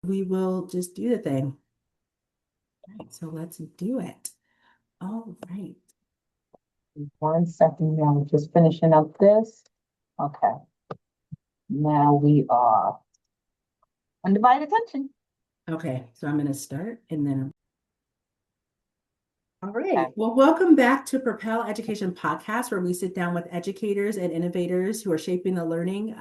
we will just do the thing. All right, so let's do it. All right. 1 second now, I'm just finishing up this. Okay, now we are undivided attention. Okay, so I'm going to start and then all Okay. right. Well, welcome back to Propel Education Podcast, where we sit down with educators and innovators who are shaping the learning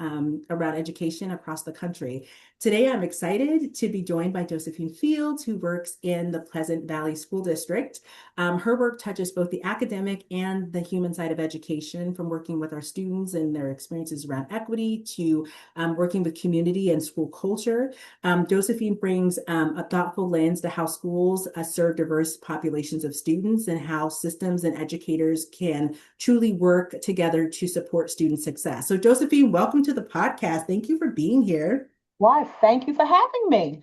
around education across the country. Today, I'm excited to be joined by Josephine Fields, who works in the Pleasant Valley School District. Her work touches both the academic and the human side of education, from working with our students and their experiences around equity to working with community and school culture. Josephine brings a thoughtful lens to how schools serve diverse populations of students and how systems and educators can truly work together to support student success. So, Josephine, welcome to the podcast. Thank you for being here. Why, thank you for having me.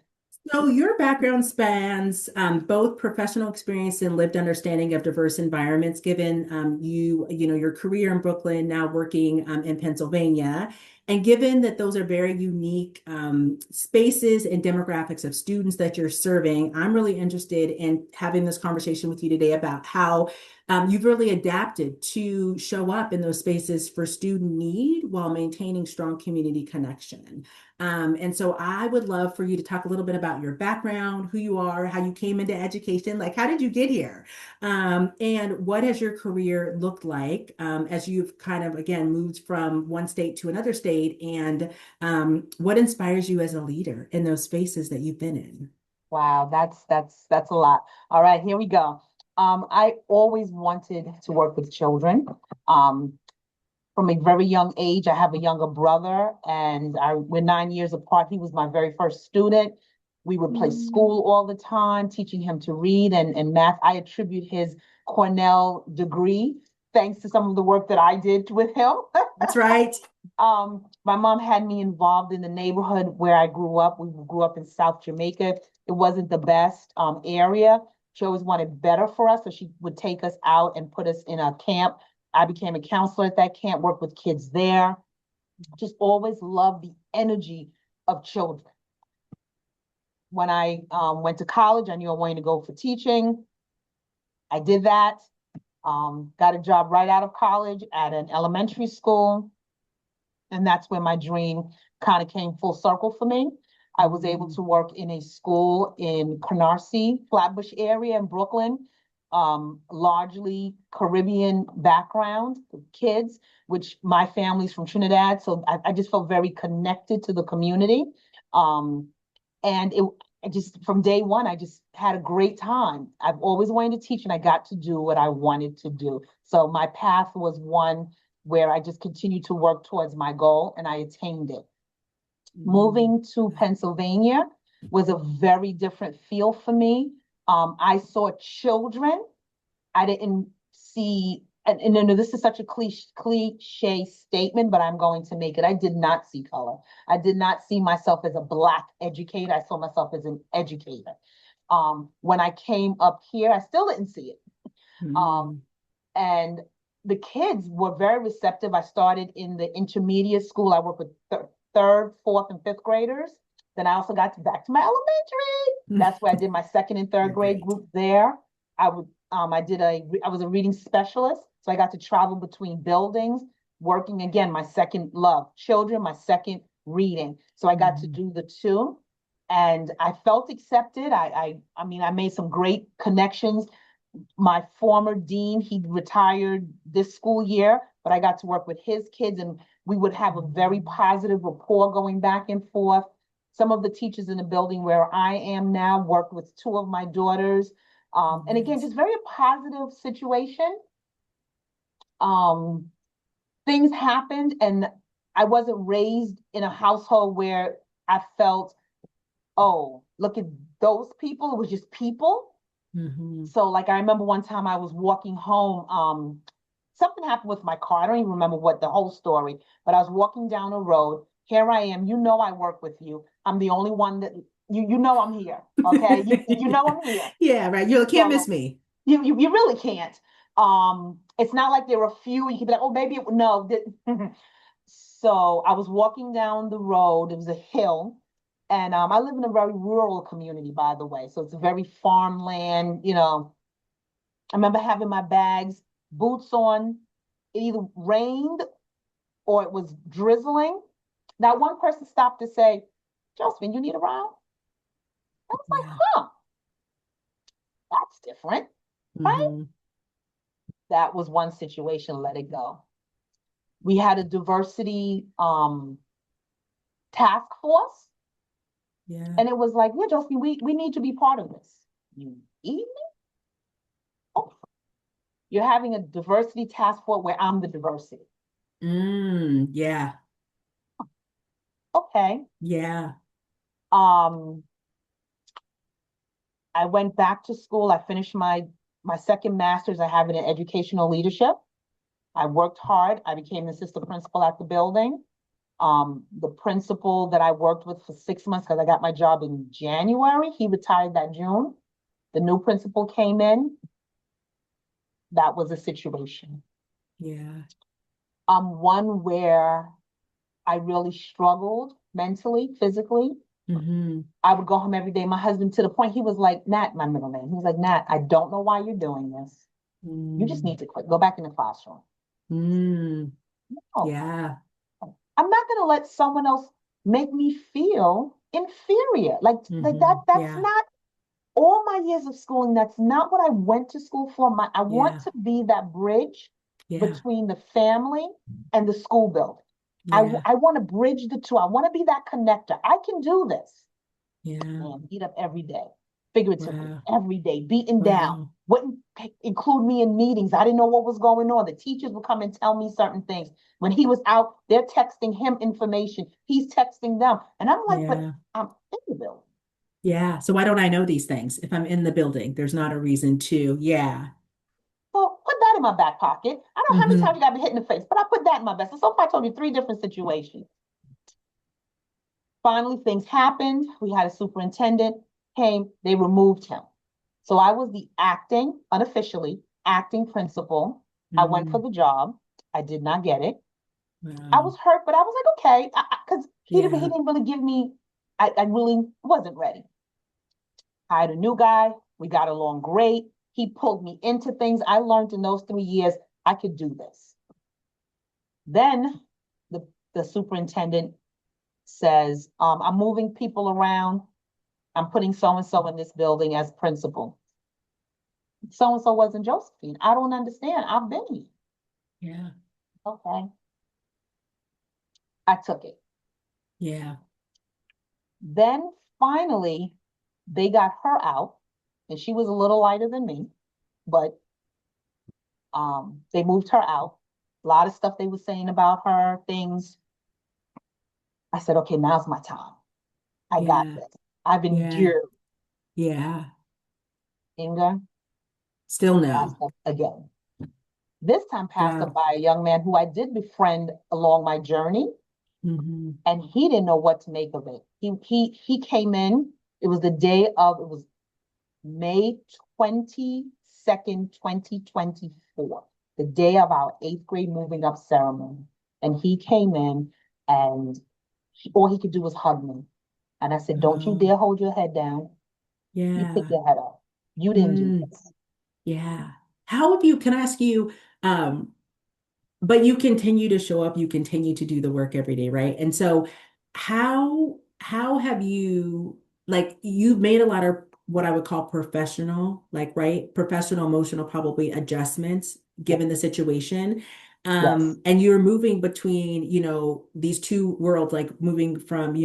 So your background spans both professional experience and lived understanding of diverse environments, given your career in Brooklyn, now working in Pennsylvania. And given that those are very unique spaces and demographics of students that you're serving, I'm really interested in having this conversation with you today about how you've really adapted to show up in those spaces for student need while maintaining strong community connection. And so I would love for you to talk a little bit about your background, who you are, how you came into education, like how did you get here? And what has your career looked like as you've kind of, again, moved from one state to another state? And what inspires you as a leader in those spaces that you've been in? Wow, that's a lot. All right, here we go. I always wanted to work with children. Um, from a very young age, I have a younger brother, and we're 9 years apart. He was my very first student. We would play Mm. school all the time, teaching him to read and math. I attribute his Cornell degree thanks to some of the work that I did with him. That's right. My mom had me involved in the neighborhood where I grew up. We grew up in South Jamaica. It wasn't the best area. She always wanted better for us, so she would take us out and put us in a camp. I became a counselor at that camp, worked with kids there. Just always loved the energy of children. When I went to college, I knew I wanted to go for teaching. I did that. Got a job right out of college at an elementary school. And that's where my dream kind of came full circle for me. I was able to work in a school in Canarsie, Flatbush area in Brooklyn, largely Caribbean background kids, which my family's from Trinidad. So I just felt very connected to the community. Um, and I just, from day one, I just had a great time. I've always wanted to teach and I got to do what I wanted to do. So my path was one where I just continued to work towards my goal and I attained it. Moving to Pennsylvania was a very different feel for me. I saw children. I didn't see, and no, this is such a cliche statement, but I'm going to make it. I did not see color. I did not see myself as a Black educator. I saw myself as an educator. When I came up here, I still didn't see it. Mm. Um, and the kids were very receptive. I started in the intermediate school. I worked with third, fourth, and fifth graders. Then I also got back to my elementary. That's where I did my second and third You're grade great. group there. I was a reading specialist, so I got to travel between buildings, working again, my second love, children, my second reading. So I got to Mhm. do the two, and I felt accepted. I mean, I made some great connections. My former dean, he retired this school year, but I got to work with his kids and we would have a very positive rapport going back and forth. Some of the teachers in the building where I am now worked with two of my daughters. And again, Nice. just very positive situation. Um, Things happened and I wasn't raised in a household where I felt, oh, look at those people. It was just people. Mhm. So like I remember one time I was walking home, something happened with my car. I don't even remember what the whole story, but I was walking down a road. Here I am. You know I work with you. I'm the only one that you know I'm here. Okay. You know I'm here. Yeah, right. You can't miss So me. you really can't. It's not like there were a few you could be like, oh, maybe it no. So I was walking down the road, it was a hill, And I live in a very rural community, by the way. So it's a very farmland, you know. I remember having my bags, boots on. It either rained or it was drizzling. Now, one person stopped to say, Josephine, you need a ride? I was like, Yeah. huh, that's different, right? Mm-hmm. That was one situation, let it go. We had a diversity task force, Yeah. and it was like, yeah, Josephine, we need to be part of this. You eat? Oh, you're having a diversity task force where I'm the diversity. Yeah. Okay. Yeah. Um, I went back to school. I finished my second master's. I have it in educational leadership. I worked hard. I became the assistant principal at the building. The principal that I worked with for 6 months, because I got my job in January, he retired that June. The new principal came in. That was a situation. Yeah. One where I really struggled mentally, physically. Mm-hmm. I would go home every day. My husband, to the point, he was like, Nat, my middle name. He was like, Nat, I don't know why you're doing this. You just Mm. need to quit. Go back in the classroom. Mm. Oh, Yeah. I'm not going to let someone else make me feel inferior. Like Mm-hmm. that's Yeah. not all my years of schooling. That's not what I went to school for. I want Yeah. to be that bridge Yeah. between the family and the school building. Yeah. I want to bridge the two. I want to be that connector. I can do this. Yeah. Man, beat up every day, figuratively, Wow. every day, beaten down. Wow. Wouldn't include me in meetings. I didn't know what was going on. The teachers would come and tell me certain things. When he was out, they're texting him information. He's texting them. And I'm like, but Yeah. I'm in the building. Yeah. So why don't I know these things if I'm in the building? There's not a reason to. Yeah. So put that in my back pocket. I don't know how many Mm-hmm. times you got to be hit in the face, but I put that in my best. And so far, I told you three different situations. Finally, things happened. We had a superintendent came, they removed him. So I was the acting, unofficially, acting principal. I went for Mm. the job. I did not get it. I Wow. was hurt, but I was like, okay, because he Yeah. didn't really give me, I really wasn't ready. I had a new guy. We got along great. He pulled me into things. I learned in those 3 years I could do this. Then the superintendent says, I'm moving people around. I'm putting so and so in this building as principal. So and so wasn't Josephine. I don't understand. I've been here. Yeah. Okay. I took it. Yeah. Then finally, they got her out, and she was a little lighter than me, but they moved her out. A lot of stuff they were saying about her, things. I said, okay, now's my time. I got Yeah. this. I've Yeah. endured. Yeah. Inga, Still passed no. up again. This time passed up Wow. by a young man who I did befriend along my journey, Mm-hmm. and he didn't know what to make of it. He came in. It was the day of, it was May 22nd, 2024, the day of our eighth grade moving up ceremony. And he came in, and all he could do was hug me. And I said, don't you Oh, dare hold your head down. You pick yeah. your head up. You didn't do Mm, this. yeah. How have you, can I ask you, um, but you continue to show up, you continue to do the work every day, right? And so how have you like you've made a lot of what I would call professional, like right, professional emotional probably adjustments Yeah. given the situation. Yes. And you're moving between, these two worlds, like moving from,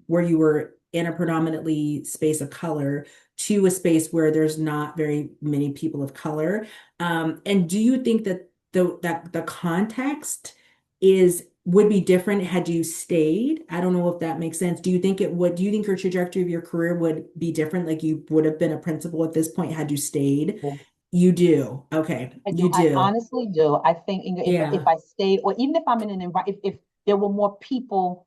where you were in a predominantly space of color to a space where there's not very many people of color. And do you think that the context is would be different had you stayed? I don't know if that makes sense. Do you think your trajectory of your career would be different? Like you would have been a principal at this point had you stayed? Yeah. You do. Okay. I You do. I do. honestly do. I think Inga, if Yeah. I stayed, or even if I'm in an environment, if there were more people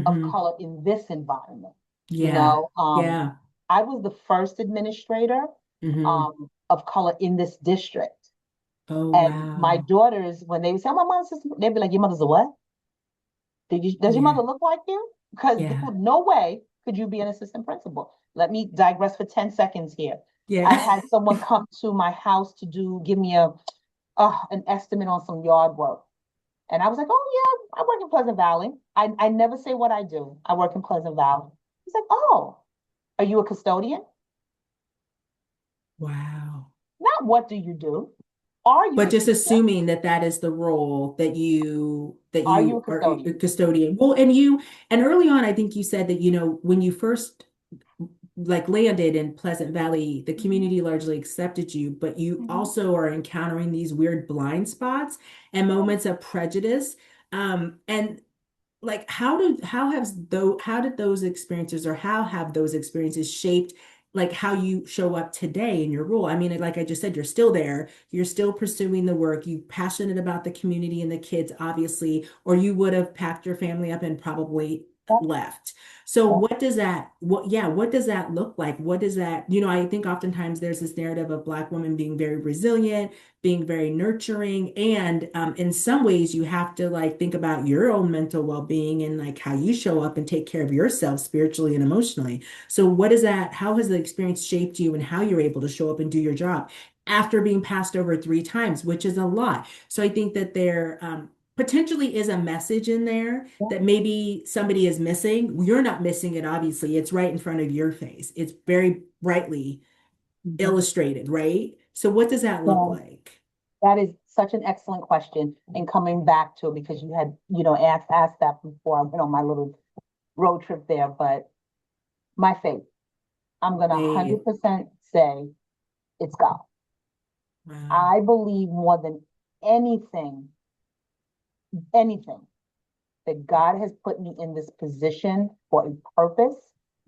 of Hmm. color in this environment, you Yeah. know, Yeah. I was the first administrator Hmm. of color in this district. Oh, And my wow. daughters, when they would say, oh, my mom's sister, they'd be like, your mother's a what? Does your mother Yeah. look like you? Because Yeah. no way could you be an assistant principal? Let me digress for 10 seconds here. I Yeah. had someone come to my house to give me an estimate on some yard work. And I was like, oh yeah, I work in Pleasant Valley. I never say what I do. I work in Pleasant Valley. He's like, oh, are you a custodian? Wow. Not what do you do? Are you But a just teacher? assuming that that is the role that Are you a you are a custodian? custodian. Well, and early on, I think you said that, when you first like landed in Pleasant Valley, the Mhm, community largely accepted you, but you mhm. also are encountering these weird blind spots and Yeah, moments of prejudice. And like how did those experiences, or how have those experiences shaped like how you show up today in your role? I mean, like I just said, you're still there, you're still pursuing the work, you passionate about the community and the kids, obviously, or you would have packed your family up and probably yeah, left. So yeah, what does that look like? What does that, I think oftentimes there's this narrative of Black women being very resilient, being very nurturing. And in some ways, you have to like think about your own mental well-being and like how you show up and take care of yourself spiritually and emotionally. So, what is that? How has the experience shaped you and how you're able to show up and do your job after being passed over 3 times, which is a lot? So, I think that there potentially is a message in there yeah. that maybe somebody is missing. You're not missing it, obviously. It's right in front of your face. It's very brightly Mhm. illustrated, right? So, what does that look So like? that is such an excellent question. And coming back to it, because you had, asked that before I went on my little road trip there, but my faith, I'm gonna Faith. 100% say it's God. Wow. I believe more than anything, anything, that God has put me in this position for a purpose.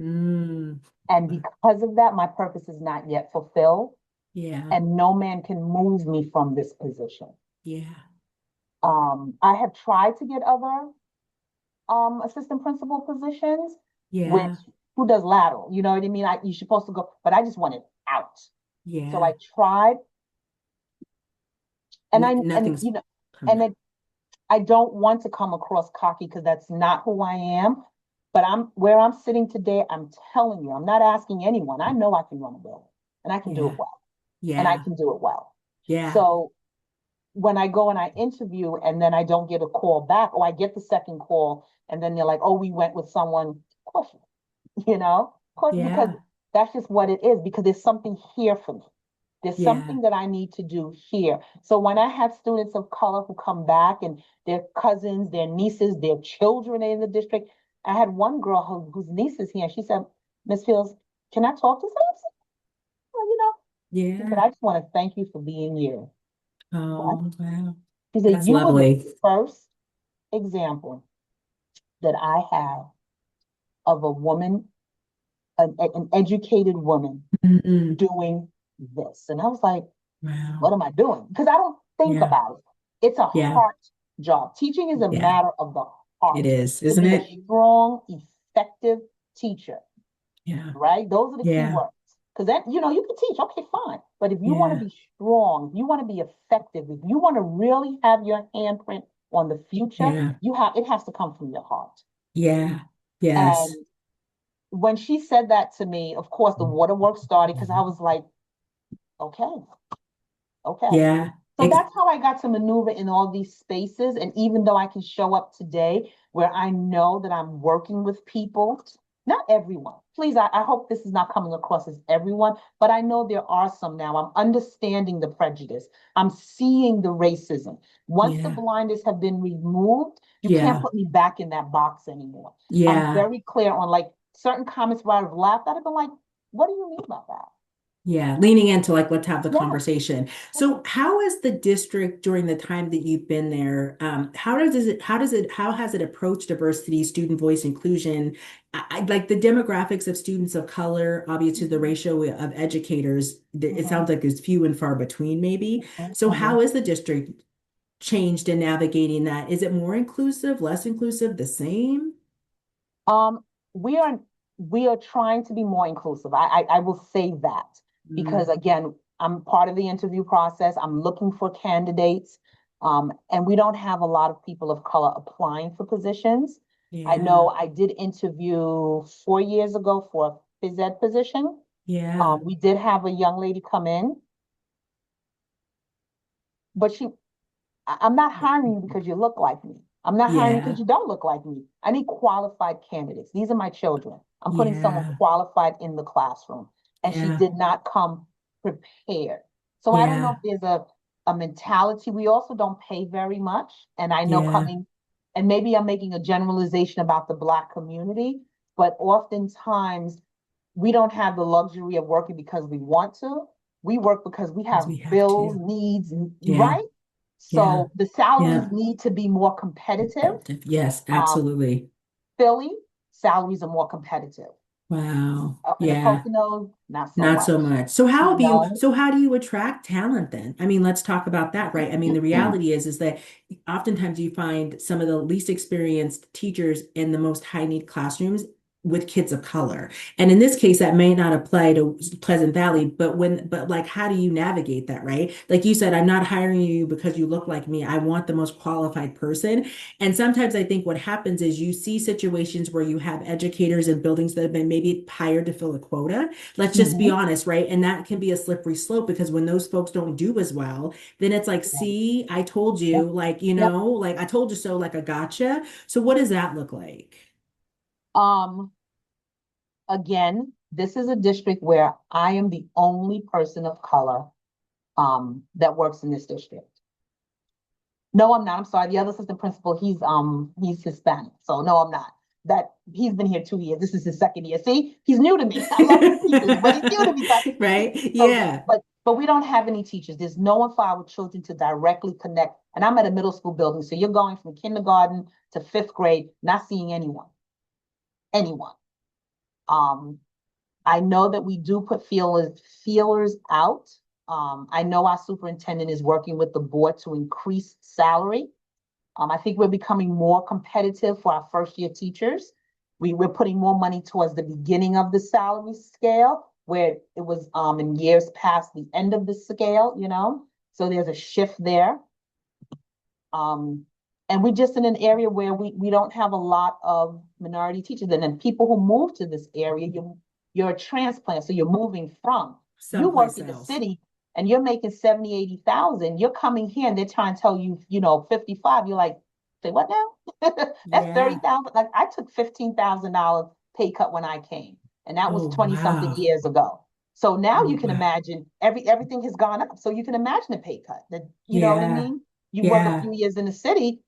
Mm. And because of that, my purpose is not yet fulfilled, Yeah. and no man can move me from this position. Yeah. I have tried to get other assistant principal positions, which Yeah. who does lateral? You know what I mean? You're supposed to go, but I just wanted out. So Yeah. I tried, and Nothing's come and out. it, I don't want to come across cocky because that's not who I am. But I'm where I'm sitting today. I'm telling you, I'm not asking anyone. I know I can run a building, and I can do it Yeah. well, and I Yeah. can do it well. Yeah. So when I go and I interview and then I don't get a call back, or I get the second call and then they're like, oh, we went with someone, of course, of course, because Yeah. that's just what it is, because there's something here for me. There's Yeah. something that I need to do here. So when I have students of color who come back and their cousins, their nieces, their children are in the district, I had one girl whose niece is here. She said, Miss Fields, can I talk to someone? I said, well, she said, Yeah. I just want to thank you for being here. What? Oh, wow. She said, That's you were the lovely. first example that I have of a woman, an educated woman Mm-mm. doing this. And I was like, what Wow. am I doing? Because I don't think Yeah. about it. It's a Yeah. heart job. Teaching is a Yeah. matter of the It heart. is, To isn't be a it? strong, effective teacher, Yeah. right? Those are the key Yeah. words. Because then, you can teach, okay, fine. But if you want to Yeah. be strong, if you want to be effective, if you want to really have your handprint on the future, Yeah. it has to come from your heart. Yeah. Yes. And when she said that to me, of course, the waterworks started because I was like, okay, okay. Yeah. So that's how I got to maneuver in all these spaces. And even though I can show up today where I know that I'm working with people, not everyone, please, I hope this is not coming across as everyone, but I know there are some now. I'm understanding the prejudice. I'm seeing the racism. Once the Yeah. blinders have been removed, you can't Yeah. put me back in that box anymore. I'm Yeah. very clear on like certain comments where I've laughed. I'd have been like, what do you mean by that? Yeah, leaning into like, let's have the Yeah. conversation. So how is the district during the time that you've been there, how has it approached diversity, student voice inclusion? Like the demographics of students of color, obviously the Mhm, ratio of educators, it mhm, sounds like there's few and far between maybe. mhm, So mhm. how is the district changed in navigating that? Is it more inclusive, less inclusive, the same? Um, we are we are trying to be more inclusive. I will say that because Mm, again, I'm part of the interview process. I'm looking for candidates, and we don't have a lot of people of color applying for positions. I know Yeah. I did interview 4 years ago for a phys ed position. Yeah. We did have a young lady come in, but I'm not hiring you because you look like me. I'm not hiring you because Yeah. you don't look like me. I need qualified candidates. These are my children. I'm putting someone Yeah. qualified in the classroom. And she Yeah. did not come prepared. So I don't know Yeah. if there's a mentality. We also don't pay very much. And I know Yeah. coming, and maybe I'm making a generalization about the Black community, but oftentimes we don't have the luxury of working because we want to. We work because we Because have we have bills, to. needs, Yeah. right? Yeah. So the salaries Yeah. need to be more competitive. Competitive. Yes, Um, absolutely. Philly, salaries are more competitive. Wow. Up in the Yeah. Poconos, not so Not so much. much. So how You have you, know? so how do you attract talent then? I mean, let's talk about that, right? I mean, the reality is that oftentimes you find some of the least experienced teachers in the most high need classrooms with kids of color. And in this case, that may not apply to Pleasant Valley, but like, how do you navigate that, right? Like you said, I'm not hiring you because you look like me. I want the most qualified person. And sometimes I think what happens is you see situations where you have educators in buildings that have been maybe hired to fill a quota. Let's just be Mhm. honest, right? And that can be a slippery slope because when those folks don't do as well, then it's like, see, I told you, Yep. like, Yep. like I told you so, like a gotcha. So what does that look like? Um, Again, this is a district where I am the only person of color that works in this district. No, I'm not. I'm sorry. The other assistant principal, he's Hispanic. So no, I'm not. That he's been here 2 years. This is his second year. See, he's new to me. I love the teachers, but he's new to me. Right? So Yeah. but we don't have any teachers. There's no one for our children to directly connect. And I'm at a middle school building, so you're going from kindergarten to fifth grade, not seeing anyone, anyone. Um, I know that we do put feelers out. I know our superintendent is working with the board to increase salary. I think we're becoming more competitive for our first year teachers. We're putting more money towards the beginning of the salary scale, where it was in years past the end of the scale, you know. So there's a shift there. Um, and we're just in an area where we don't have a lot of minority teachers. And then people who move to this area, you're a transplant, so you're moving from. You work Someplace in the else. city and you're making 70, 80,000. You're coming here and they're trying to tell you, 55. You're like, say what now? That's Yeah. 30,000. Like I took $15,000 pay cut when I came, and that was Oh, 20 something wow. years ago. So now you Oh, can wow. imagine everything has gone up. So you can imagine a pay cut. That you know what I Yeah. mean? You work a Yeah. few years in the city.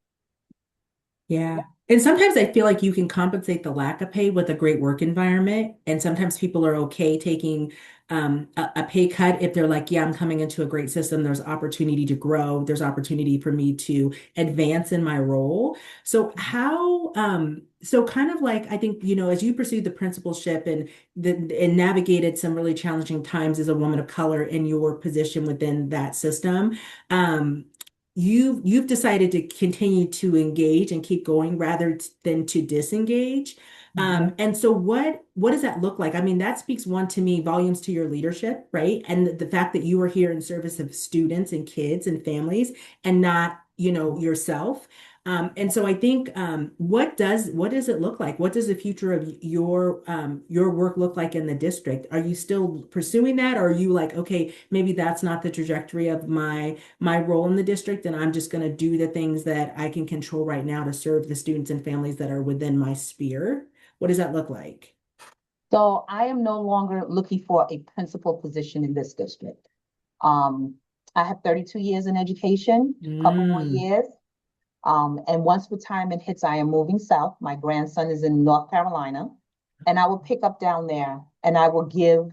Yeah. And sometimes I feel like you can compensate the lack of pay with a great work environment. And sometimes people are okay taking a pay cut if they're like, yeah, I'm coming into a great system. There's opportunity to grow. There's opportunity for me to advance in my role. So so kind of like, I think, as you pursued the principalship and navigated some really challenging times as a woman of color in your position within that system, um, you've decided to continue to engage and keep going rather than to disengage. Mhm. And so what does that look like? I mean, that speaks one to me, volumes to your leadership, right? And the fact that you are here in service of students and kids and families and not, yourself. And so I think what does it look like? What does the future of your work look like in the district? Are you still pursuing that? Or are you like, okay, maybe that's not the trajectory of my role in the district, and I'm just going to do the things that I can control right now to serve the students and families that are within my sphere. What does that look like? So I am no longer looking for a principal position in this district. Um, I have 32 years in education, a couple more Mm, years. And once retirement hits, I am moving south. My grandson is in North Carolina, and I will pick up down there and I will give.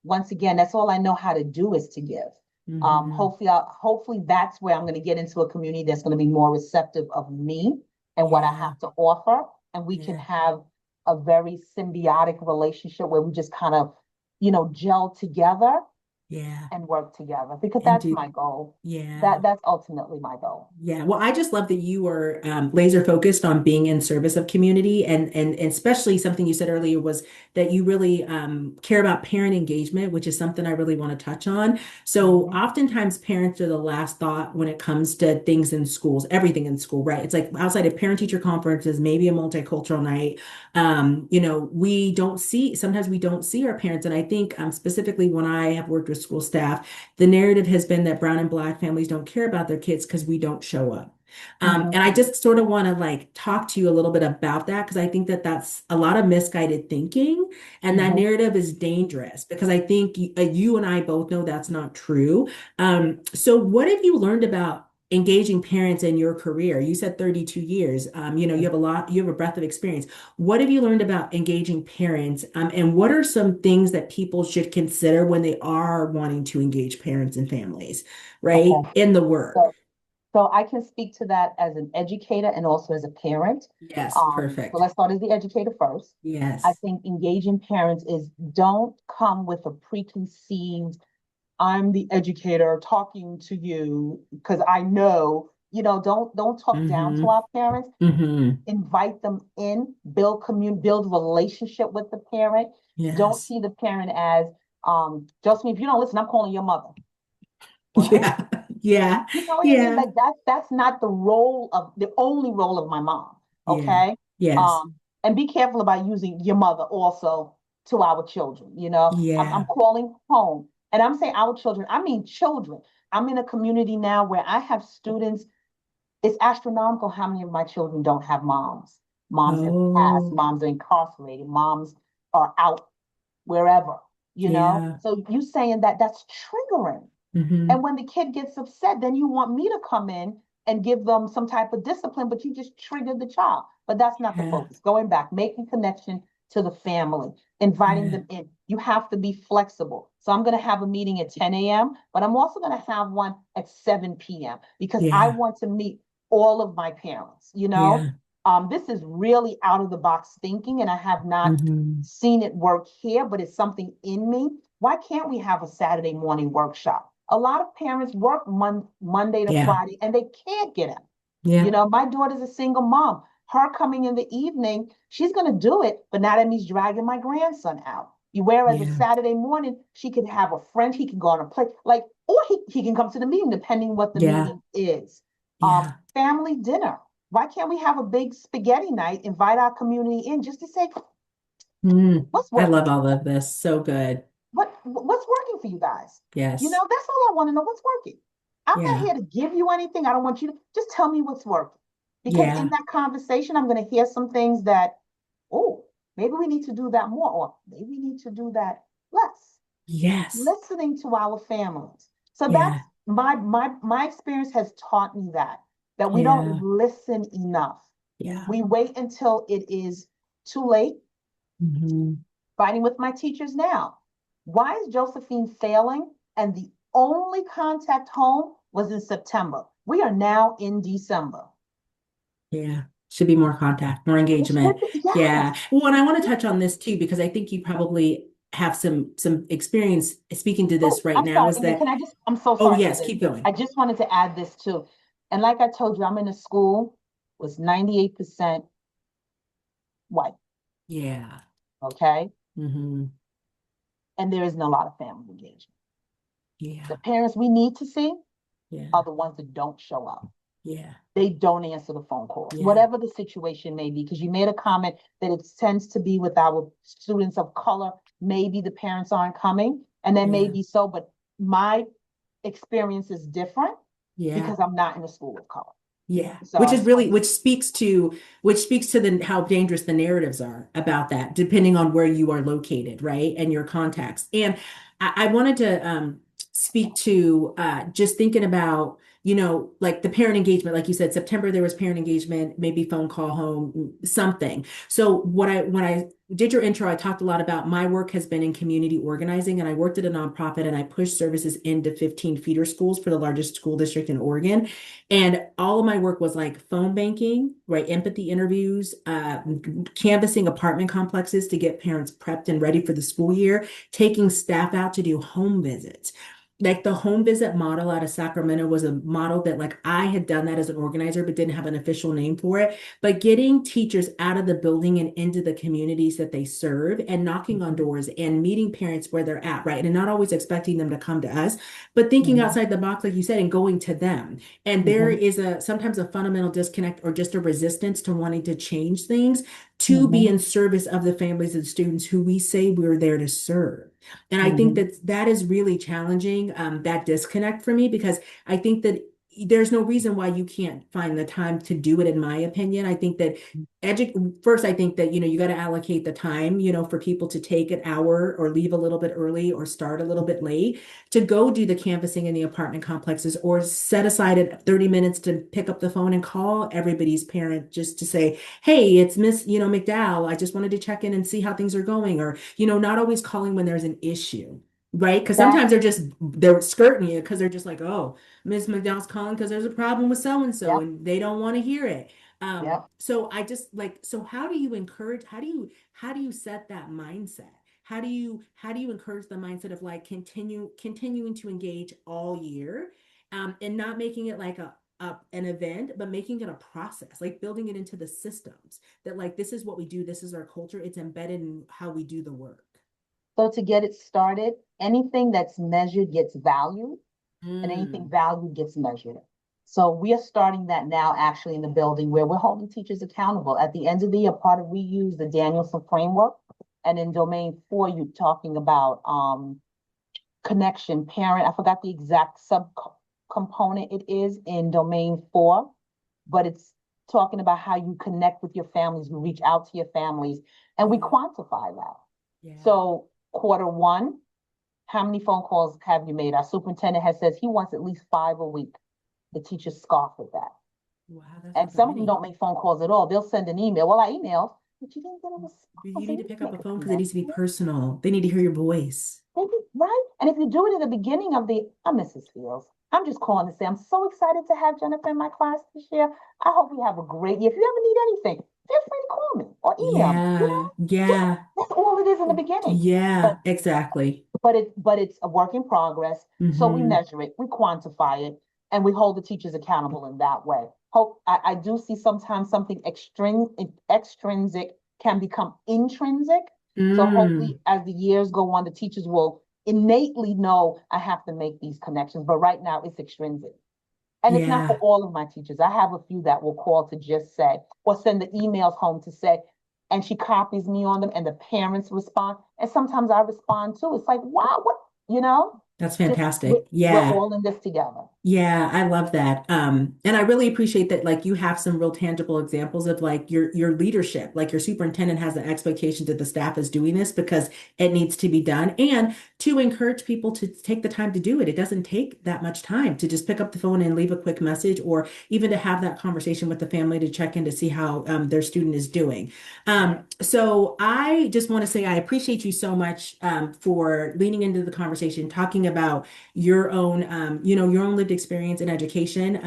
Once again, that's all I know how to do is to give. hmm. Hopefully that's where I'm going to get into a community that's going to be more receptive of me and what I Yeah, have to offer, and we can yeah, have a very symbiotic relationship where we just kind of, gel together. Yeah. and work together because And that's do, my goal. yeah. That's ultimately my goal. Yeah, well, I just love that you were laser focused on being in service of community, and especially something you said earlier was that you really care about parent engagement, which is something I really want to touch on. So Mhm. oftentimes parents are the last thought when it comes to things in schools, everything in school, right? It's like outside of parent teacher conferences, maybe a multicultural night. We don't see sometimes we don't see our parents, and I think specifically when I have worked with school staff, the narrative has been that brown and black families don't care about their kids because we don't show up. And I Mhm. just sort of want to like talk to you a little bit about that because I think that that's a lot of misguided thinking, and that Mhm. narrative is dangerous because I think you and I both know that's not true. So what have you learned about engaging parents in your career? You said 32 years. You have a breadth of experience. What have you learned about engaging parents? And what are some things that people should consider when they are wanting to engage parents and families, right? Okay. In the work. So, so I can speak to that as an educator and also as a parent. Yes, So perfect. let's start as the educator first. I Yes. think engaging parents is don't come with a preconceived, I'm the educator talking to you because I know, don't talk down to Mm-hmm. our parents. Mm-hmm. Invite them in, build relationship with the parent. Don't Yes. see the parent as, Josephine, if you don't listen, I'm calling your mother. What? Yeah. Yeah. You know what I mean? Yeah. Like that's not the only role of my mom. Yeah. Okay. Yes. And be careful about using your mother also to our children. I'm Yeah. calling home. And I'm saying our children, I mean children. I'm in a community now where I have students. It's astronomical how many of my children don't have moms. Moms have passed, Oh, moms are incarcerated, moms are out wherever, you know? yeah. So you saying that that's triggering. Mm-hmm. And when the kid gets upset, then you want me to come in and give them some type of discipline, but you just triggered the child. But that's not the Yeah. focus. Going back, making connection to the family, inviting Yeah. them in. You have to be flexible. So I'm going to have a meeting at 10 a.m., but I'm also going to have one at 7 p.m. because I Yeah. want to meet all of my parents, you know? Yeah. This is really out of the box thinking, and I have not Mm-hmm. seen it work here, but it's something in me. Why can't we have a Saturday morning workshop? A lot of parents work Monday to Yeah. Friday and they can't get in. Yeah. My daughter's a single mom. Her coming in the evening, she's going to do it, but now that means dragging my grandson out. Whereas a Yeah. Saturday morning, she could have a friend, he can go on a play, like, or he can come to the meeting, depending what the Yeah. meeting is. Yeah. Family dinner. Why can't we have a big spaghetti night, invite our community in just to say, Mm. what's I working love for all you? of this. So good. What's working for you guys? Yes. That's all I want to know. What's working? I'm not Yeah. here to give you anything. I don't want you to just tell me what's working. Because in Yeah. that conversation, I'm going to hear some things that, oh, maybe we need to do that more, or maybe we need to do that less. Yes. Listening to our families. So that's Yeah. my experience has taught me that we don't Yeah. listen enough. Yeah. We wait until it is too late. Mm-hmm. Fighting with my teachers now. Why is Josephine failing? And the only contact home was in September. We are now in December. Yeah. Should be more contact, more It should engagement. be, Yeah. yes. Well, and I want to touch on this too, because I think you probably have some experience speaking to Oh, this right I'm now, sorry. is And then that, can I just, I'm so oh sorry for yes, this. keep going. I just wanted to add this too. And like I told you, I'm in a school was 98% white. Yeah. Okay. Mm-hmm. And there isn't a lot of family engagement. The Yeah. parents we need to see are Yeah. the ones that don't show up. Yeah. They don't answer the phone calls, Yeah. whatever the situation may be. Because you made a comment that it tends to be with our students of color. Maybe the parents aren't coming, and then Yeah. maybe so, but my experience is different Yeah. because I'm not in a school of color. Yeah, So which I is just really wanted to, which speaks to the how dangerous the narratives are about that, depending on where you are located, right, and your context. And I wanted to speak to just thinking about like the parent engagement, like you said, September there was parent engagement, maybe phone call home, something. So when I did your intro, I talked a lot about my work has been in community organizing, and I worked at a nonprofit and I pushed services into 15 feeder schools for the largest school district in Oregon. And all of my work was like phone banking, right? Empathy interviews, canvassing apartment complexes to get parents prepped and ready for the school year, taking staff out to do home visits. Like the home visit model out of Sacramento was a model that like I had done that as an organizer, but didn't have an official name for it. But getting teachers out of the building and into the communities that they serve and knocking on doors and meeting parents where they're at, right? And not always expecting them to come to us, but thinking Mhm. outside the box, like you said, and going to them. And there Mhm. is sometimes a fundamental disconnect or just a resistance to wanting to change things to be Mhm. in service of the families and students who we say we're there to serve. And I think Mhm. that that is really challenging, that disconnect for me, because I think that there's no reason why you can't find the time to do it, in my opinion. I think that first, I think that, you got to allocate the time, for people to take an hour or leave a little bit early or start a little bit late to go do the canvassing in the apartment complexes, or set aside 30 minutes to pick up the phone and call everybody's parent just to say, hey, it's Miss, McDowell. I just wanted to check in and see how things are going. Or, not always calling when there's an issue, right? Because That, sometimes they're skirting you because they're just like, oh, Miss McDowell's calling because there's a problem with so and so, yep, and they don't want to hear it. yep. So I just like, so how do you encourage, how do you set that mindset? How do you encourage the mindset of like continuing to engage all year, and not making it like an event, but making it a process, like building it into the systems that like this is what we do, this is our culture, it's embedded in how we do the work. So to get it started, anything that's measured gets valued, and anything Mm, valued gets measured. So we are starting that now actually in the building where we're holding teachers accountable. At the end of the year, we use the Danielson framework. And in domain 4, you're talking about connection, parent. I forgot the exact sub component it is in domain 4, but it's talking about how you connect with your families, you reach out to your families, and we yeah, quantify that. yeah. So Q1, how many phone calls have you made? Our superintendent has says he wants at least 5 a week. The teachers scoff at that. Wow, that's And not that some of them many. don't make phone calls at all. They'll send an email. Well, I emailed, but you didn't get a You response. need And to you pick up make a a phone because it needs to be connection. personal. They need to hear your voice. Right? And if you do it in the beginning of I'm Mrs. Fields. I'm just calling to say I'm so excited to have Jennifer in my class this year. I hope we have a great year. If you ever need anything, feel free to call me or email me. Yeah, Just yeah, that's all it is in the beginning. yeah, exactly. But it's a work in progress. So we Hmm. measure it, we quantify it, and we hold the teachers accountable in that way. I do see sometimes something extrinsic can become intrinsic. So Mm, hopefully, as the years go on, the teachers will innately know I have to make these connections. But right now, it's extrinsic. And it's not for yeah. all of my teachers. I have a few that will call to just say, or send the emails home to say, and she copies me on them, and the parents respond. And sometimes I respond too. It's like, wow, what, you know, That's just we're, fantastic. we're Yeah. all in this together. Yeah, I love that. And I really appreciate that like you have some real tangible examples of like your leadership, like your superintendent has an expectation that the staff is doing this because it needs to be done, and to encourage people to take the time to do it. It doesn't take that much time to just pick up the phone and leave a quick message, or even to have that conversation with the family to check in to see how their student is doing. So I just want to say I appreciate you so much for leaning into the conversation, talking about your own lived experience in education.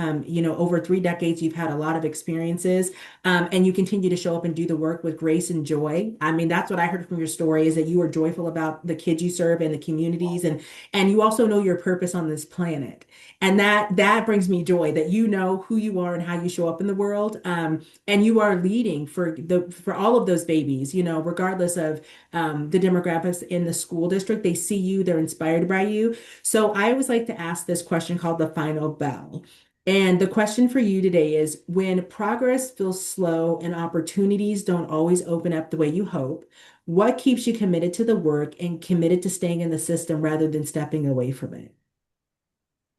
Over 3 decades, you've had a lot of experiences, and you continue to show up and do the work with grace and joy. I mean, that's what I heard from your story is that you are joyful about the kids you serve and the communities, and you also know your purpose on this planet. And that brings me joy that you know who you are and how you show up in the world. And you are leading for all of those babies, regardless of the demographics in the school district. They see you, they're inspired by you. So I always like to ask this question called the final bell. And the question for you today is when progress feels slow and opportunities don't always open up the way you hope, what keeps you committed to the work and committed to staying in the system rather than stepping away from it?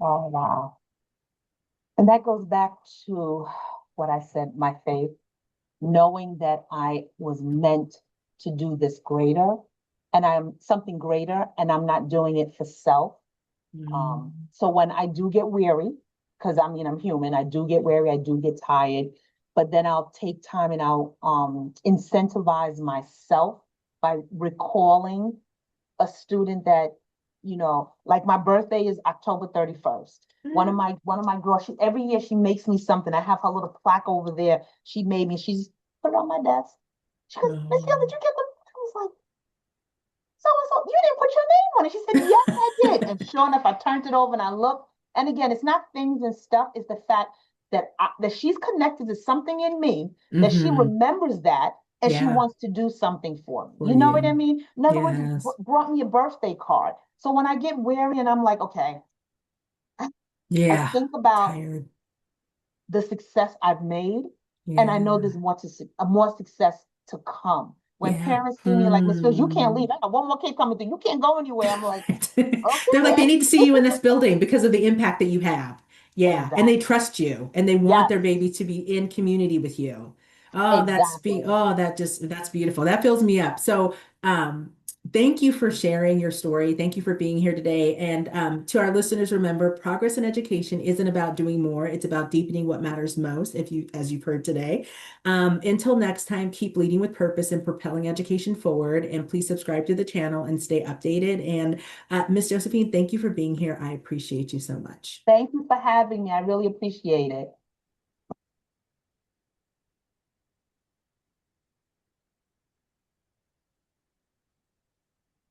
Oh, wow. And that goes back to what I said, my faith, knowing that I was meant to do this greater, and I'm something greater, and I'm not doing it for self. Mm, So when I do get weary, because I mean, I'm human. I do get weary, I do get tired, but then I'll take time and I'll incentivize myself by recalling a student that, like my birthday is October 31st. One of my girls, every year she makes me something. I have her little plaque over there. She made me, she's put it on my desk. She goes, Miss Hill, did you get the, I was like, so you didn't put your name on it. She said, yes, I did. And sure enough, I turned it over and I looked. And again, it's not things and stuff, it's the fact that she's connected to something in me, that she Hmm. remembers that, and she Yeah, wants to do something for me. for You know what I you. mean? In other words, Yes. brought me a birthday card. So when I get weary and I'm like, okay, I Yeah. think about Tired. the success I've made, and I know Yeah. there's more success to come. When Yeah. parents see me like, Miss Fields, you can't Hmm. leave. I got one more kid coming through. You can't go anywhere. I'm like, They're like, they okay. need to see you in this building because of the impact that you have. Yeah. And they Exactly. trust you and they want Yes, their baby to be in community with you. Oh, exactly. that's beautiful. That fills me up. So, um, thank you for sharing your story. Thank you for being here today. And to our listeners, remember, progress in education isn't about doing more. It's about deepening what matters most, as you've heard today. Until next time, keep leading with purpose and propelling education forward. And please subscribe to the channel and stay updated. And Miss Josephine, thank you for being here. I appreciate you so much. Thank you for having me. I really appreciate it.